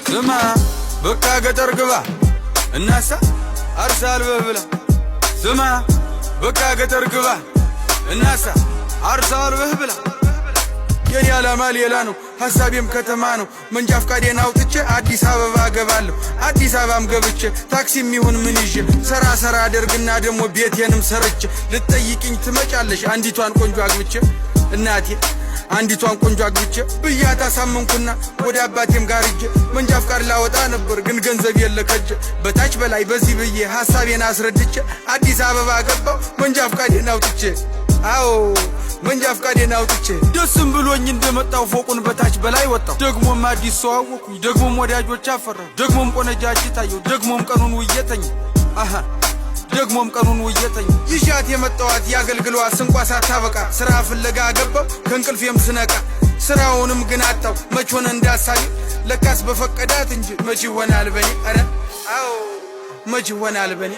سما بكا قطر قبا الناس أرسال ببلا سما بكا قطر قبا الناس أرسال ببلا የኔ ዓላማ ሌላ ነው ሐሳቤም ከተማ ነው መንጃ ፍቃዴን አውጥቼ አዲስ አበባ ገባለሁ አዲስ አበባም ገብቼ ታክሲም ይሁን ምን ይዤ ሰራ አደርግና ደሞ ቤቴንም ሰርቼ ልትጠይቂኝ ትመጫለሽ አንዲቷን ቆንጆ አግብቼ እናቴ አንዲቷን ቆንጆ አግብቼ ብያታ ሳመንኩና ወደ አባቴም ጋር ሂጄ መንጃ ፍቃድ ላወጣ ነበር ግን ገንዘብ የለከጀ በታች በላይ በዚህ ብዬ ሐሳቤን አስረድቼ አዲስ አበባ ገባው መንጃ ፍቃዴን አውጥቼ አዎ መንጃ ፍቃዴን አውጥቼ ደስም ብሎኝ እንደመጣው ፎቁን በታች በላይ ወጣው ደግሞም አዲስ ሰው አወኩኝ ደግሞም ወዳጆች አፈራው ደግሞም ቆነጃጅ ታየው ደግሞም ቀኑን ውየተኝ አሃ ደግሞም ቀኑን ውየተኝ ይሻት የመጣዋት ያገልግሏት ስንቋ ሳታበቃ ስራ ፍለጋ ገባው ከንቅልፌም ስነቃ ስራውንም ግን አጣው መች ሆነ እንዳሳይ ለካስ በፈቀዳት እንጂ መች ይሆናል በኔ አረ አዎ መች ይሆናል በኔ